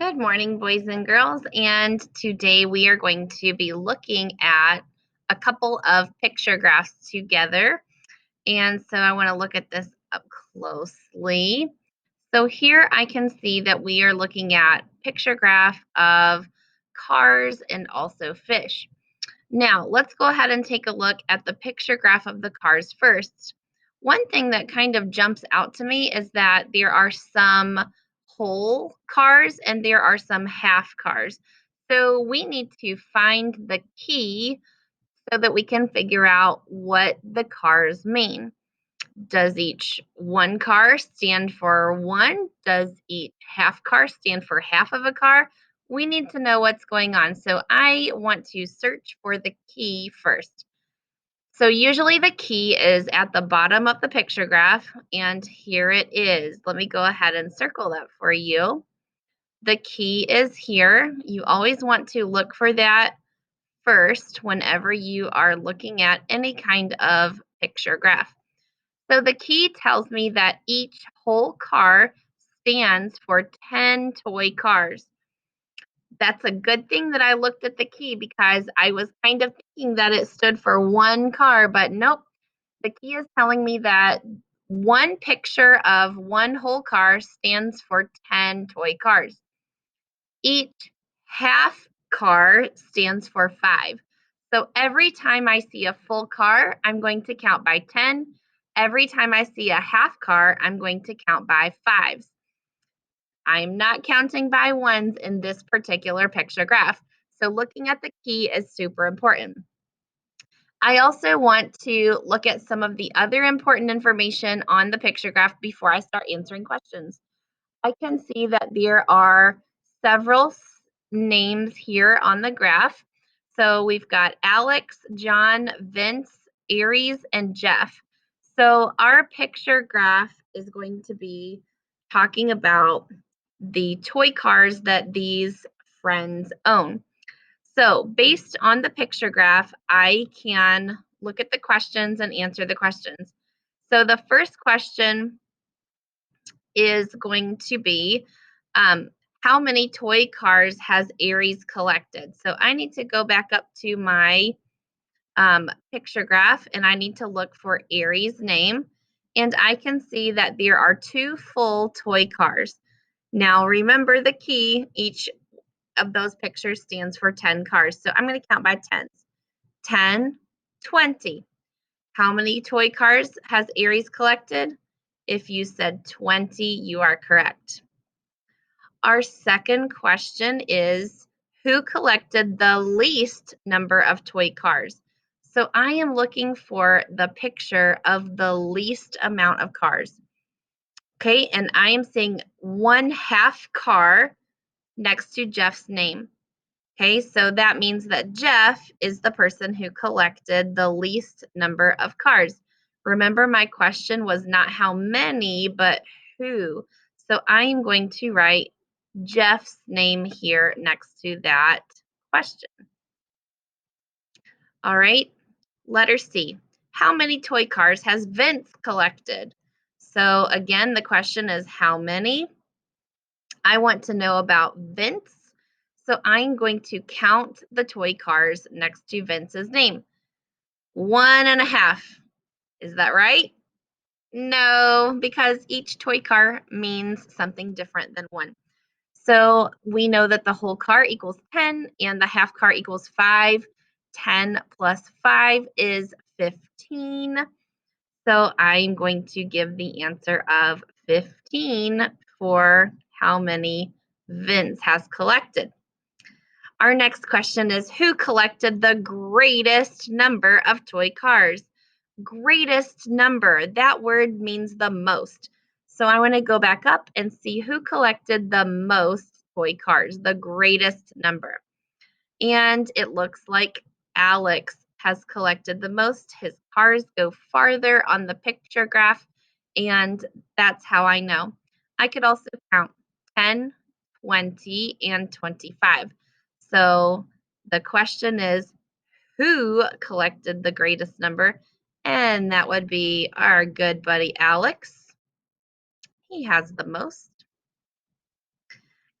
Good morning, boys and girls. And today we are going to be looking at a couple of picture graphs together. And so I want to look at this up closely. So here I can see that we are looking at picture graph of cars and also fish. Now, let's go ahead and take a look at the picture graph of the cars first. One thing that kind of jumps out to me is that there are some whole cars and there are some half cars. So we need to find the key so that we can figure out what the cars mean. Does each one car stand for one? Does each half car stand for half of a car? We need to know what's going on. So I want to search for the key first. So usually the key is at the bottom of the picture graph, and here it is. Let me go ahead and circle that for you. The key is here. You always want to look for that first whenever you are looking at any kind of picture graph. So the key tells me that each whole car stands for 10 toy cars. That's a good thing that I looked at the key because I was kind of thinking that it stood for one car, but nope. The key is telling me that one picture of one whole car stands for 10 toy cars. Each half car stands for 5. So every time I see a full car, I'm going to count by 10. Every time I see a half car, I'm going to count by 5s. I'm not counting by ones in this particular picture graph. So looking at the key is super important. I also want to look at some of the other important information on the picture graph before I start answering questions. I can see that there are several names here on the graph. So we've got Alex, John, Vince, Aries, and Jeff. So our picture graph is going to be talking about the toy cars that these friends own. So based on the picture graph, I can look at the questions and answer the questions. So the first question is going to be how many toy cars has Aries collected? So I need to go back up to my picture graph and I need to look for Aries' name. And I can see that there are 2 full toy cars. Now remember the key, each of those pictures stands for 10 cars. So I'm going to count by tens. 10, 20. How many toy cars has Aries collected? If you said 20, you are correct. Our second question is who collected the least number of toy cars? So I am looking for the picture of the least amount of cars. Okay, and I am seeing one half car next to Jeff's name. Okay, so that means that Jeff is the person who collected the least number of cars. Remember, my question was not how many, but who. So I am going to write Jeff's name here next to that question. All right, letter C. How many toy cars has Vince collected? So again, the question is how many? I want to know about Vince. So I'm going to count the toy cars next to Vince's name. 1.5. Is that right? No, because each toy car means something different than one. So we know that the whole car equals 10 and the half car equals 5. 10 plus 5 is 15. So I'm going to give the answer of 15 for how many Vince has collected. Our next question is who collected the greatest number of toy cars? Greatest number, that word means the most. So I want to go back up and see who collected the most toy cars, the greatest number. And it looks like Alex has collected the most. His cars go farther on the picture graph, and that's how I know. I could also count 10, 20, and 25. So the question is who collected the greatest number? And that would be our good buddy Alex. He has the most.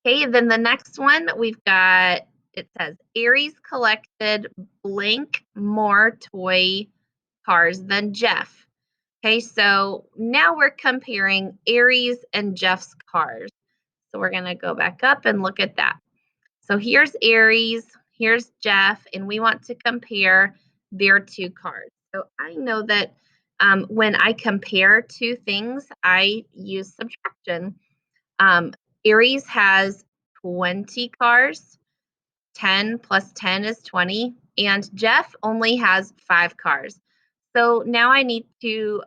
Okay, then the next one we've got, it says Aries collected blank more toy cars than Jeff. Okay, so now we're comparing Aries and Jeff's cars. So we're going to go back up and look at that. So here's Aries, here's Jeff, and we want to compare their two cars. So I know that when I compare two things, I use subtraction. Um, Aries has 20 cars, 10 plus 10 is 20, and Jeff only has 5 cars. So now I need to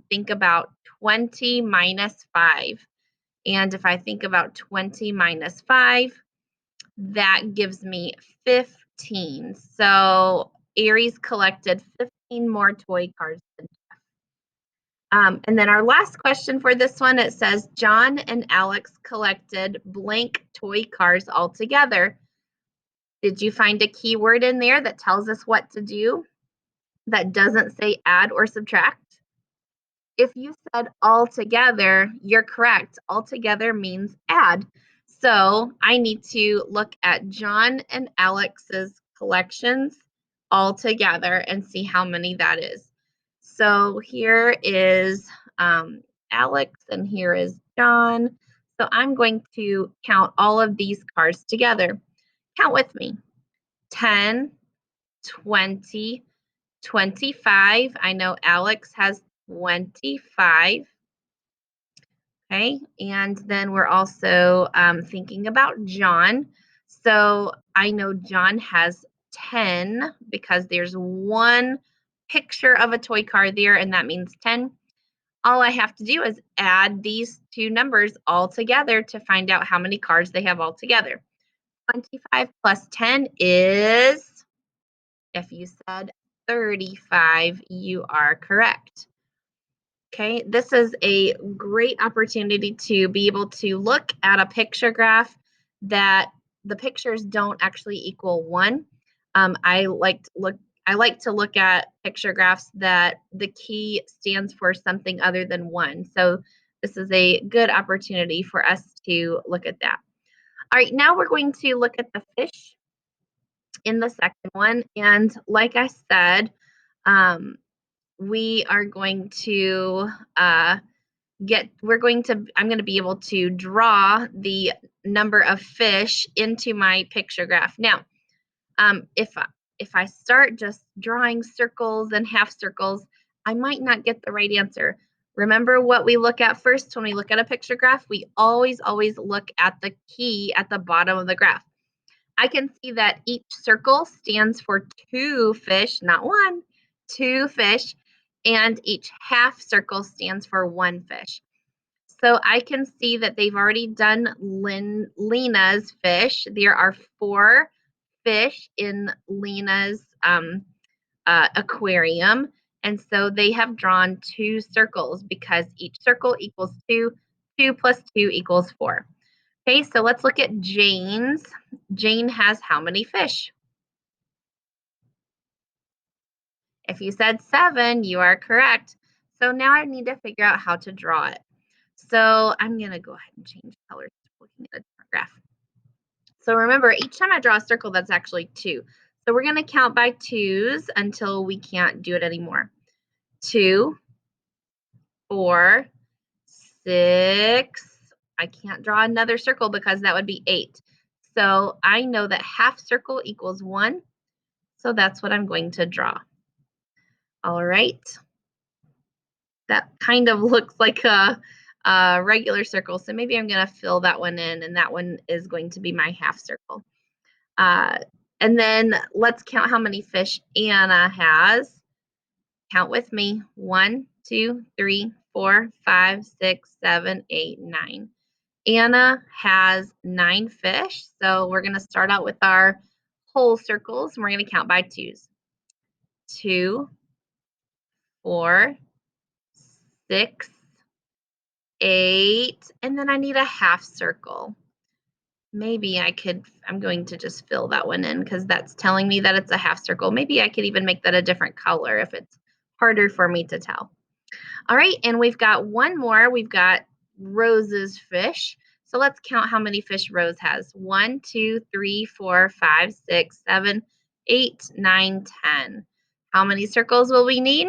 think about 20 minus 5. And if I think about 20 minus 5, that gives me 15. So Aries collected 15 more toy cars than and then our last question for this one, it says John and Alex collected blank toy cars altogether. Did you find a keyword in there that tells us what to do that doesn't say add or subtract? If you said altogether, you're correct. Altogether means add. So I need to look at John and Alex's collections all together and see how many that is. So here is Alex and here is John. So I'm going to count all of these cars together. Count with me. 10, 20, 25. I know Alex has 25. Okay, and then we're also thinking about John. So I know John has 10 because there's one picture of a toy car there, and that means 10. All I have to do is add these two numbers all together to find out how many cars they have all together. 25 plus 10 is, if you said 35, you are correct. Okay, this is a great opportunity to be able to look at a picture graph that the pictures don't actually equal 1. I like to look at picture graphs that the key stands for something other than 1. So this is a good opportunity for us to look at that. All right, now we're going to look at the fish in the second one. And like I said, we are going to I'm going to be able to draw the number of fish into my picture graph. Now, if I start just drawing circles and half circles, I might not get the right answer. Remember what we look at first when we look at a picture graph? We always look at the key at the bottom of the graph. I can see that each circle stands for 2 fish, not 1, 2 fish, and each half circle stands for 1 fish. So I can see that they've already done Lena's fish. There are 4 fish in Lena's aquarium. And so they have drawn 2 circles because each circle equals 2. 2 plus 2 equals 4. Okay, so let's look at Jane's. Jane has how many fish? If you said 7, you are correct. So now I need to figure out how to draw it. So I'm going to go ahead and change colors. Looking at a different graph. So remember, each time I draw a circle, that's actually 2. So we're going to count by 2s until we can't do it anymore. 2, 4, 6. I can't draw another circle because that would be 8. So I know that half circle equals 1. So that's what I'm going to draw. All right. That kind of looks like a regular circle. So maybe I'm going to fill that one in, and that one is going to be my half circle. And then let's count how many fish Anna has. Count with me. 1, 2, 3, 4, 5, 6, 7, 8, 9. Anna has 9 fish. So we're going to start out with our whole circles, and we're going to count by 2s. 2, 4, 6, 8, and then I need a half circle. Maybe I'm going to just fill that one in because that's telling me that it's a half circle. Maybe I could even make that a different color if it's harder for me to tell. All right, and we've got one more. We've got Rose's fish. So let's count how many fish Rose has. 1, 2, 3, 4, 5, 6, 7, 8, 9, 10. How many circles will we need?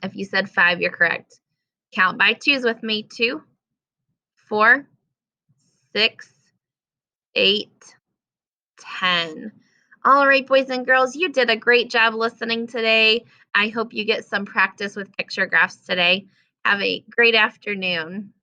If you said 5, you're correct. Count by twos with me. 2, 4, 6, 8, 10. All right, boys and girls, you did a great job listening today. I hope you get some practice with picture graphs today. Have a great afternoon.